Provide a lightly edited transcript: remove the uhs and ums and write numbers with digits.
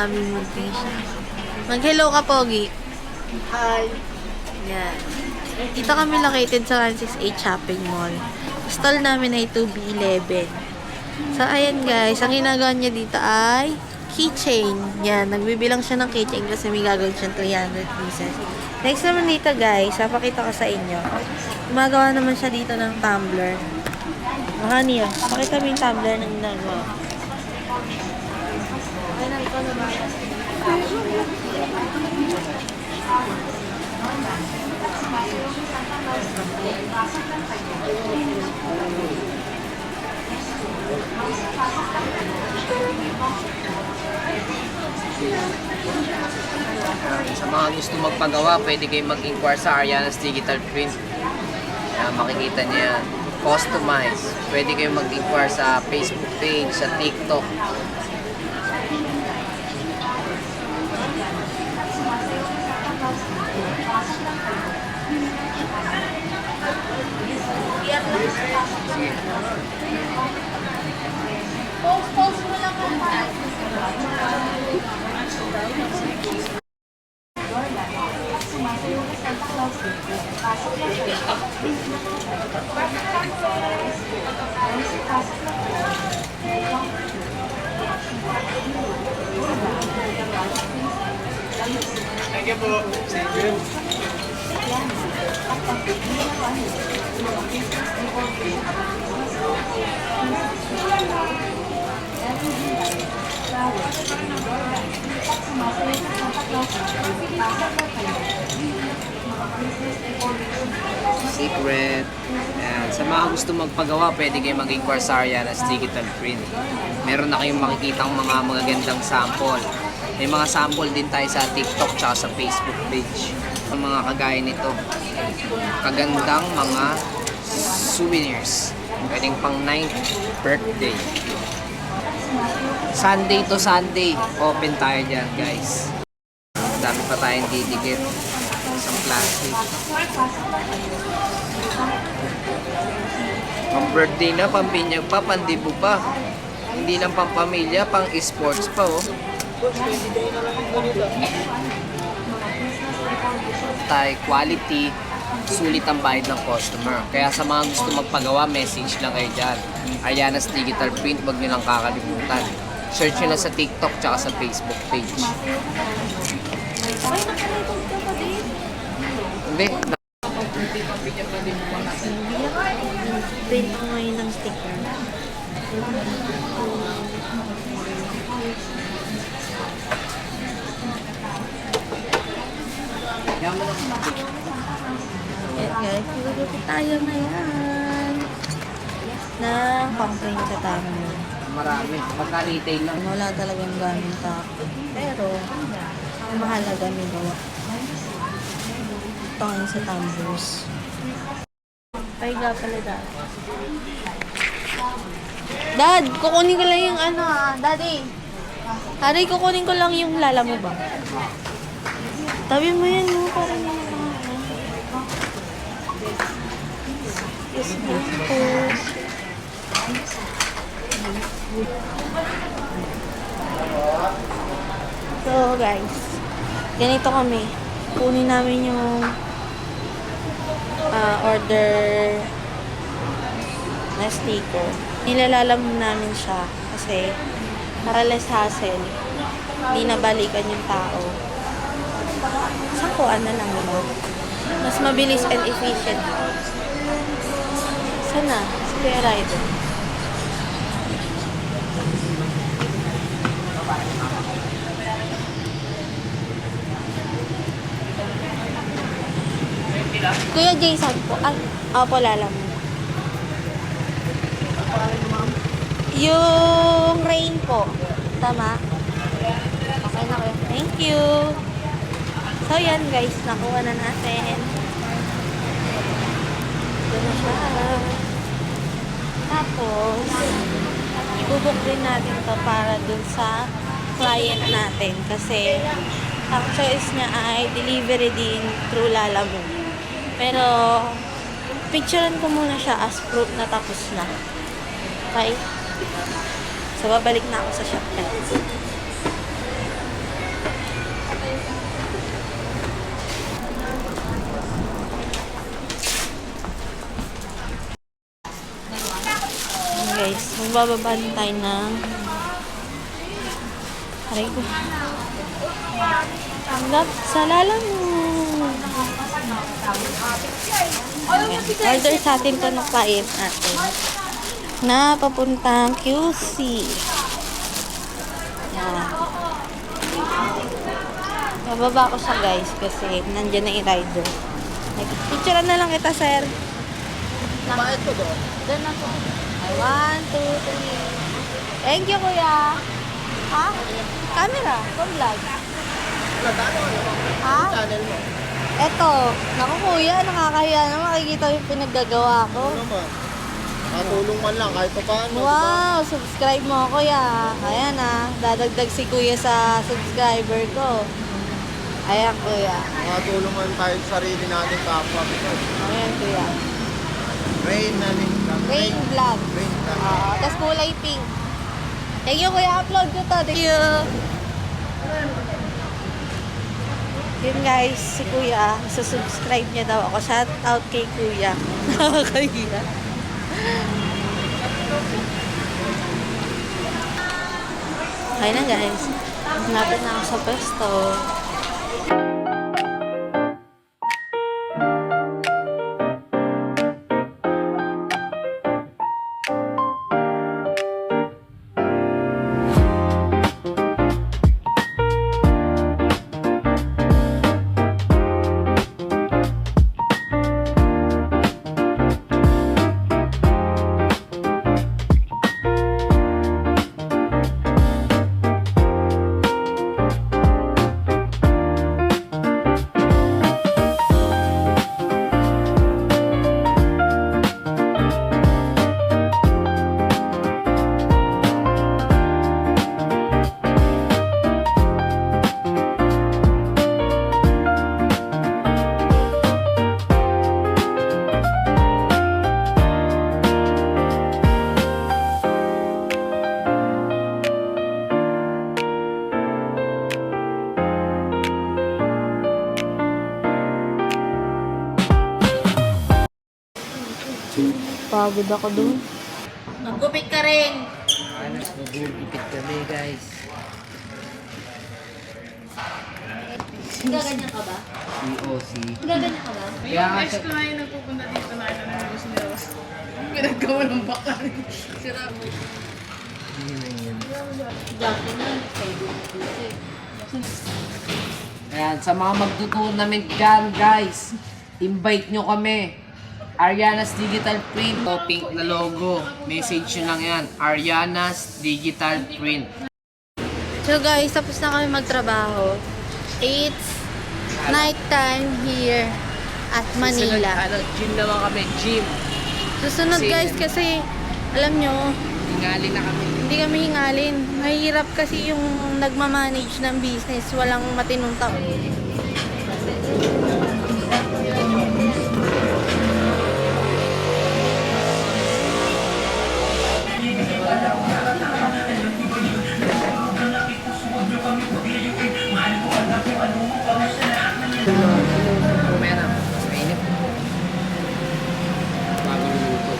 aming munting siya. Mag-hello ka, Pogi. Hi. Yan. Dito kami located sa 168 Shopping Mall. Stall namin ay 2B11. So, ayan guys. Ang ginagawa niya dito ay keychain. Yan. Nagbibilang siya ng keychain kasi may gagawin siyang 300 pieces. Next naman dito guys, papakita ko sa inyo. Gumagawa naman siya dito ng tumbler. Mga niyo, pakita mo yung tumbler ng ginagawa. Ay, ikaw na ba? Sa mga gusto magpagawa, pwede kayong mag-inquire sa Ariana's Digital Print. Makikita niyo yan. Customize. Pwede kayong mag-inquire sa Facebook page, sa TikTok. Sige. Post mo lang kung Thank you po. Thank you. Secret. Ayan. Sa mga gusto magpagawa, pwede kayo mag-inquire sa Ariana's Digital Print. Meron na kayong makikita mga magagandang sample. May mga sample din tayo sa TikTok tsaka sa Facebook page. Ang mga kagaya nito. Kagandang mga souvenirs. Pwedeng pang 9th birthday. Sunday to Sunday. Open tayo dyan, guys. Dami pa tayong didikit. Isang plastic. Pang birthday na, pang binyag pa, pang dibu pa. Hindi lang pang pamilya, pang esports pa, oh. Tayo quality, sulit ang bayad ng customer. Kaya sa mga gusto magpagawa, message lang kayo dyan. Ariana's Digital Print, wag nyo lang kakalimutan. Search nyo lang sa TikTok tsaka sa Facebook page. Hindi. Print ko ngayon ng sticker. Ayan guys, magagapit tayo na yan. Na pang-print sa tayo. Marami. Pagka-retail lang. Wala talagang gamit ako. Pero, ang mahalaga may gawa. Ito ngayon sa tumblers. Pahiga pala dad. Dad, kukunin ko lang yung ano Daddy. Daddy, kukunin ko lang yung lala mo ba? Tabi mo yan mo para niya yes, beautiful. So guys, ganito kami. Kunin namin yung order na sticker. Nilalalam namin siya kasi para less hassle. Hindi nabalikan yung tao. Sakuan na lang diba? Mas mabilis and efficient. Sana? Si Kuya Rider. Kuya Jason po. Ay, opo, lalam. Yung rain po. Tama? Okay na kuya. Thank you. So, yan guys. Nakuha na natin. Ito na siya. Tapos, ibubuk din natin to para dun sa client natin. Kasi, ang choice niya ay delivery din through Lalamove. Pero, picturean ko muna siya as proof na tapos na. Okay? So, babalik na ako sa shop. Guys, magbababa na tayo ng aray ko. Hanggang sa lalamog. Order sa atin to ng client natin na papuntang QC. Yan. Bababa ko siya guys kasi nandyan na yung rider. Picture na lang kita, sir. Bakit ko doon? Doon na po. 1, 2, 3. Thank you, kuya. Ha? Camera. Ito vlog. Ha? Channel mo. Eto. Naku, kuya. Nakakahiya na makikita yung pinaggagawa ko. Ano naman? Matulong man lang kahit pa paano. Wow! Subscribe mo, kuya. Ayan ah. Dadagdag si kuya sa subscriber ko. Ayan, kuya. Matulong man tayo sa sarili natin kapwa. Ayan, kuya. Rain na rin. Rain vlog. Rain na. Tapos kulay pink. Thank you, kuya. Upload ko to. Thank you. Yun guys, si kuya, subscribe niya daw ako. Shout out kay kuya. Nakakahiya. Okay na guys. Lapit na ako sa pwesto. Pagod ako dun. Maggupit ka rin. Magugupit kami guys. Gaganyan ka ba? COC. Gaganyan ka ba? Kaya nga siya, Ex ko na yung nagpupunta dito na ito ng gusto ni Ross. Pinaggawa ng baka. Sira mo. Dati na. ayan, sa mga magtutournament dyan guys, invite nyo kami. Ariana's Digital Print. O, pink na logo. Message nyo lang yan. Ariana's Digital Print. So guys, tapos na kami magtrabaho. It's night time here at Manila. Susunod, gym naman kami. Gym. Susunod guys kasi alam nyo, Tingali na kami. hindi kami hingalin. Mahirap kasi yung nagmamanage ng business. Walang matinong tao. Kumera. Mainit. Bagong luto.